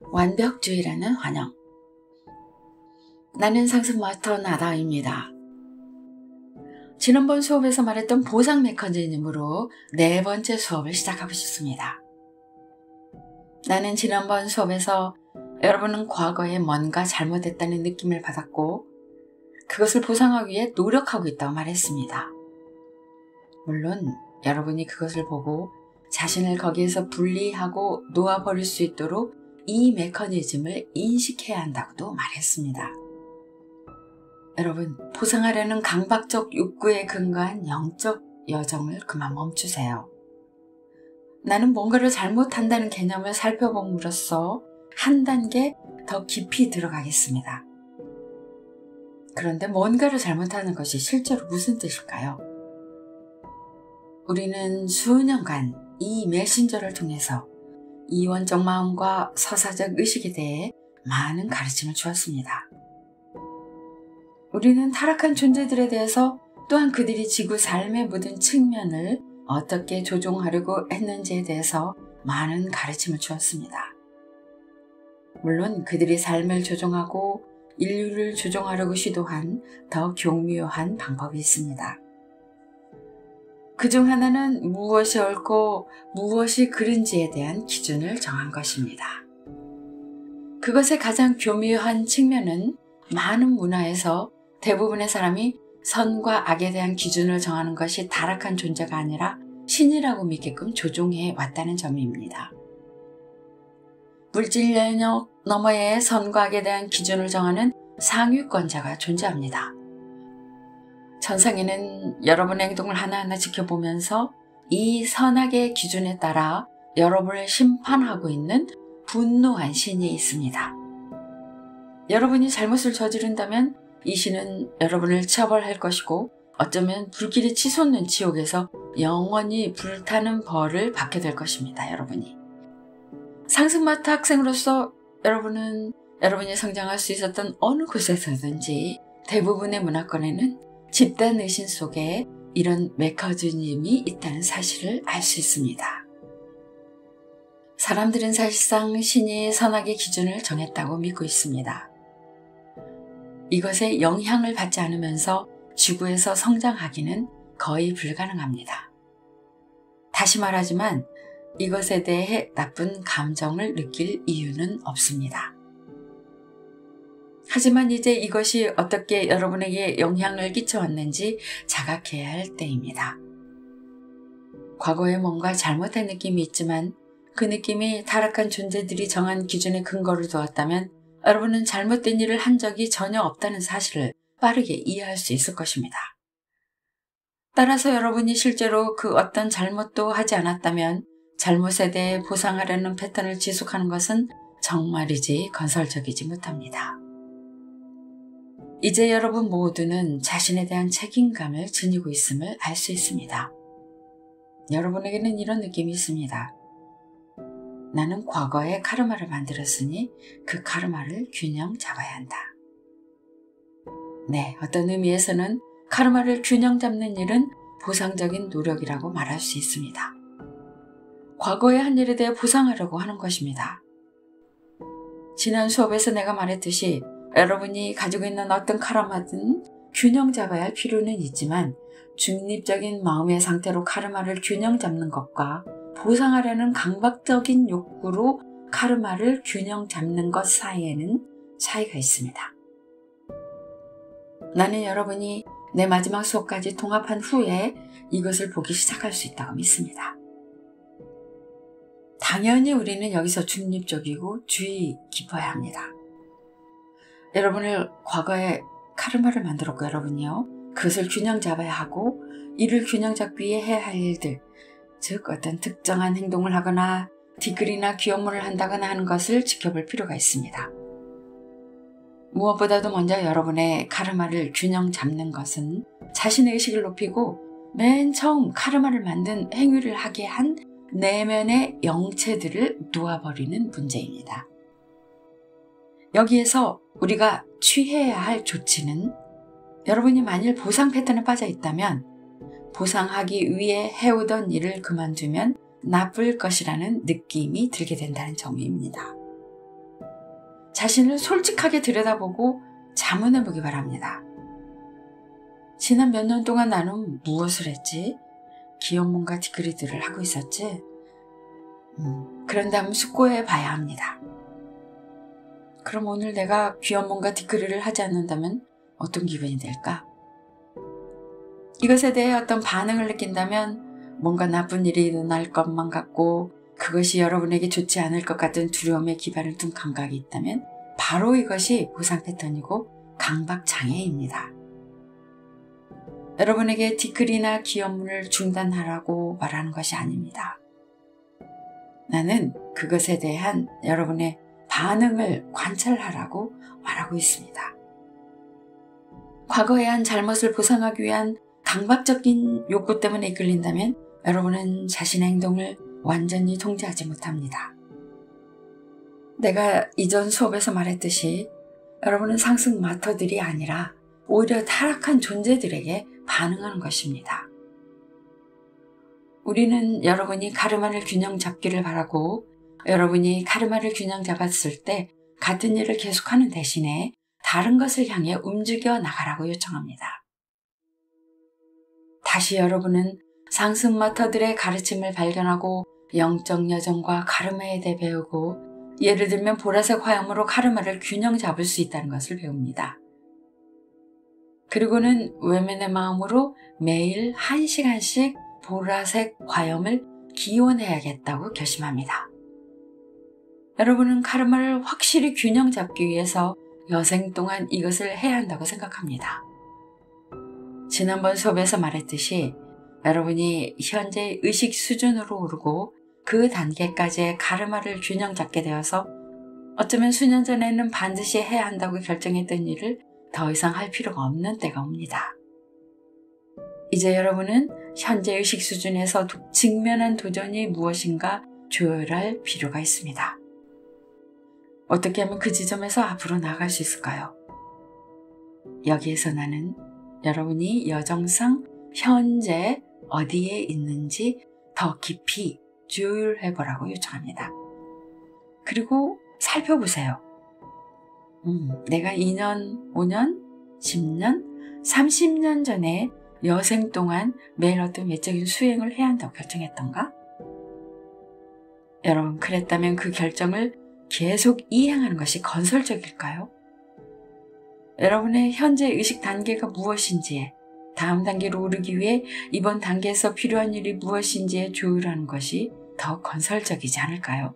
완벽주의라는 환영. 나는 상습마스터 나다입니다. 지난번 수업에서 말했던 보상 메커니즘으로 네 번째 수업을 시작하고 싶습니다. 나는 지난번 수업에서 여러분은 과거에 뭔가 잘못했다는 느낌을 받았고 그것을 보상하기 위해 노력하고 있다고 말했습니다. 물론 여러분이 그것을 보고 자신을 거기에서 분리하고 놓아버릴 수 있도록 이 메커니즘을 인식해야 한다고도 말했습니다. 여러분, 보상하려는 강박적 욕구에 근거한 영적 여정을 그만 멈추세요. 나는 뭔가를 잘못한다는 개념을 살펴봄으로써 한 단계 더 깊이 들어가겠습니다. 그런데 뭔가를 잘못하는 것이 실제로 무슨 뜻일까요? 우리는 수년간 이 메신저를 통해서 이원적 마음과 서사적 의식에 대해 많은 가르침을 주었습니다. 우리는 타락한 존재들에 대해서 또한 그들이 지구 삶의 모든 측면을 어떻게 조종하려고 했는지에 대해서 많은 가르침을 주었습니다. 물론 그들이 삶을 조종하고 인류를 조종하려고 시도한 더 교묘한 방법이 있습니다. 그중 하나는 무엇이 옳고 무엇이 그른지에 대한 기준을 정한 것입니다. 그것의 가장 교묘한 측면은 많은 문화에서 대부분의 사람이 선과 악에 대한 기준을 정하는 것이 타락한 존재가 아니라 신이라고 믿게끔 조종해 왔다는 점입니다. 물질 영역 너머의 선과 악에 대한 기준을 정하는 상위권자가 존재합니다. 천상에는 여러분의 행동을 하나하나 지켜보면서 이 선악의 기준에 따라 여러분을 심판하고 있는 분노한 신이 있습니다. 여러분이 잘못을 저지른다면 이 신은 여러분을 처벌할 것이고 어쩌면 불길이 치솟는 지옥에서 영원히 불타는 벌을 받게 될 것입니다. 여러분이. 상승마트 학생으로서 여러분은 여러분이 성장할 수 있었던 어느 곳에서든지 대부분의 문화권에는 집단 의신 속에 이런 메커니즘이 있다는 사실을 알 수 있습니다. 사람들은 사실상 신이 선악의 기준을 정했다고 믿고 있습니다. 이것에 영향을 받지 않으면서 지구에서 성장하기는 거의 불가능합니다. 다시 말하지만 이것에 대해 나쁜 감정을 느낄 이유는 없습니다. 하지만 이제 이것이 어떻게 여러분에게 영향을 끼쳐왔는지 자각해야 할 때입니다. 과거에 뭔가 잘못한 느낌이 있지만 그 느낌이 타락한 존재들이 정한 기준에 근거를 두었다면 여러분은 잘못된 일을 한 적이 전혀 없다는 사실을 빠르게 이해할 수 있을 것입니다. 따라서 여러분이 실제로 그 어떤 잘못도 하지 않았다면 잘못에 대해 보상하려는 패턴을 지속하는 것은 정말이지 건설적이지 못합니다. 이제 여러분 모두는 자신에 대한 책임감을 지니고 있음을 알 수 있습니다. 여러분에게는 이런 느낌이 있습니다. 나는 과거에 카르마를 만들었으니 그 카르마를 균형 잡아야 한다. 네, 어떤 의미에서는 카르마를 균형 잡는 일은 보상적인 노력이라고 말할 수 있습니다. 과거의 한 일에 대해 보상하려고 하는 것입니다. 지난 수업에서 내가 말했듯이 여러분이 가지고 있는 어떤 카르마든 균형 잡아야 할 필요는 있지만 중립적인 마음의 상태로 카르마를 균형 잡는 것과 보상하려는 강박적인 욕구로 카르마를 균형 잡는 것 사이에는 차이가 있습니다. 나는 여러분이 내 마지막 수업까지 통합한 후에 이것을 보기 시작할 수 있다고 믿습니다. 당연히 우리는 여기서 중립적이고 주의 깊어야 합니다. 여러분을 과거에 카르마를 만들었고 여러분이요. 그것을 균형 잡아야 하고 이를 균형 잡기 위해 해야 할 일들, 즉 어떤 특정한 행동을 하거나 뒷글이나 귀여움을 한다거나 하는 것을 지켜볼 필요가 있습니다. 무엇보다도 먼저 여러분의 카르마를 균형 잡는 것은 자신의 의식을 높이고 맨 처음 카르마를 만든 행위를 하게 한 내면의 영체들을 놓아버리는 문제입니다. 여기에서 우리가 취해야 할 조치는 여러분이 만일 보상 패턴에 빠져 있다면 보상하기 위해 해오던 일을 그만두면 나쁠 것이라는 느낌이 들게 된다는 점입니다. 자신을 솔직하게 들여다보고 자문해 보기 바랍니다. 지난 몇 년 동안 나는 무엇을 했지? 기업문과 뒷거리들을 하고 있었지? 그런 다음 숙고해 봐야 합니다. 그럼 오늘 내가 귀염문과 뒷거리를 하지 않는다면 어떤 기분이 될까? 이것에 대해 어떤 반응을 느낀다면 뭔가 나쁜 일이 일어날 것만 같고 그것이 여러분에게 좋지 않을 것 같은 두려움에 기반을 둔 감각이 있다면 바로 이것이 보상 패턴이고 강박 장애입니다. 여러분에게 뒷글이나 기업문을 중단하라고 말하는 것이 아닙니다. 나는 그것에 대한 여러분의 반응을 관찰하라고 말하고 있습니다. 과거에 한 잘못을 보상하기 위한 강박적인 욕구 때문에 이끌린다면 여러분은 자신의 행동을 완전히 통제하지 못합니다. 내가 이전 수업에서 말했듯이 여러분은 상승 마터들이 아니라 오히려 타락한 존재들에게 반응하는 것입니다. 우리는 여러분이 카르마를 균형 잡기를 바라고 여러분이 카르마를 균형 잡았을 때 같은 일을 계속하는 대신에 다른 것을 향해 움직여 나가라고 요청합니다. 다시 여러분은 상승 마터들의 가르침을 발견하고 영적 여정과 카르마에 대해 배우고 예를 들면 보라색 화염으로 카르마를 균형 잡을 수 있다는 것을 배웁니다. 그리고는 외면의 마음으로 매일 1시간씩 보라색 화염을 기원해야겠다고 결심합니다. 여러분은 카르마를 확실히 균형 잡기 위해서 여생 동안 이것을 해야 한다고 생각합니다. 지난번 수업에서 말했듯이 여러분이 현재 의식 수준으로 오르고 그 단계까지의 카르마를 균형 잡게 되어서 어쩌면 수년 전에는 반드시 해야 한다고 결정했던 일을 더 이상 할 필요가 없는 때가 옵니다. 이제 여러분은 현재 의식 수준에서 직면한 도전이 무엇인가 조율할 필요가 있습니다. 어떻게 하면 그 지점에서 앞으로 나아갈 수 있을까요? 여기에서 나는 여러분이 여정상 현재 어디에 있는지 더 깊이 조율해보라고 요청합니다. 그리고 살펴보세요. 내가 2년, 5년, 10년, 30년 전에 여생 동안 매일 어떤 외적인 수행을 해야 한다고 결정했던가? 여러분, 그랬다면 그 결정을 계속 이행하는 것이 건설적일까요? 여러분의 현재 의식 단계가 무엇인지에 다음 단계로 오르기 위해 이번 단계에서 필요한 일이 무엇인지에 조율하는 것이 더 건설적이지 않을까요?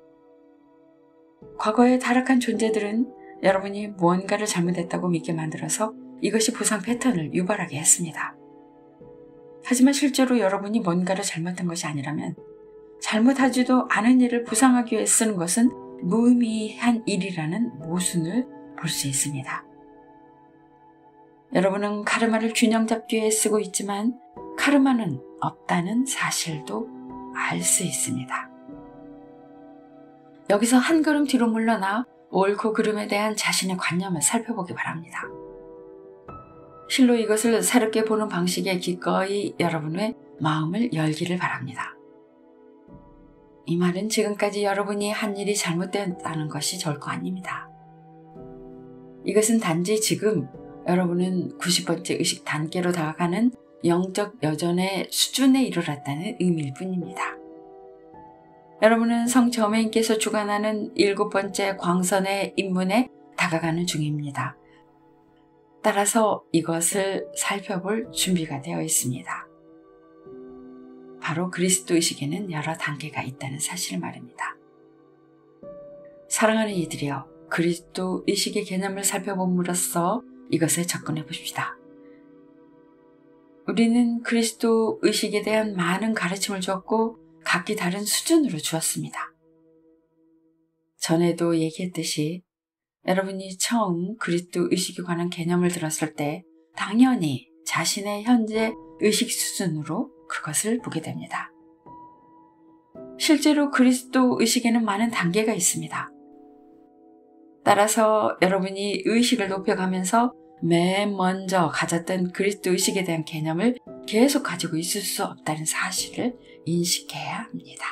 과거의 타락한 존재들은 여러분이 무언가를 잘못했다고 믿게 만들어서 이것이 보상 패턴을 유발하게 했습니다. 하지만 실제로 여러분이 뭔가를 잘못한 것이 아니라면 잘못하지도 않은 일을 보상하기 위해 쓰는 것은 무의미한 일이라는 모순을 볼 수 있습니다. 여러분은 카르마를 균형 잡기 위해 쓰고 있지만 카르마는 없다는 사실도 알 수 있습니다. 여기서 한 걸음 뒤로 물러나 옳고 그름에 대한 자신의 관념을 살펴보기 바랍니다. 실로 이것을 새롭게 보는 방식에 기꺼이 여러분의 마음을 열기를 바랍니다. 이 말은 지금까지 여러분이 한 일이 잘못되었다는 것이 절거 아닙니다. 이것은 단지 지금 여러분은 90번째 의식 단계로 다가가는 영적 여전의 수준에 이르렀다는 의미일 뿐입니다. 여러분은 성 저메인께서 주관하는 7번째 광선의 입문에 다가가는 중입니다. 따라서 이것을 살펴볼 준비가 되어 있습니다. 바로 그리스도 의식에는 여러 단계가 있다는 사실을 말입니다. 사랑하는 이들이여, 그리스도 의식의 개념을 살펴봄으로써 이것에 접근해 봅시다. 우리는 그리스도 의식에 대한 많은 가르침을 주었고 각기 다른 수준으로 주었습니다. 전에도 얘기했듯이 여러분이 처음 그리스도 의식에 관한 개념을 들었을 때 당연히 자신의 현재 의식 수준으로 그것을 보게 됩니다. 실제로 그리스도 의식에는 많은 단계가 있습니다. 따라서 여러분이 의식을 높여가면서 맨 먼저 가졌던 그리스도 의식에 대한 개념을 계속 가지고 있을 수 없다는 사실을 인식해야 합니다.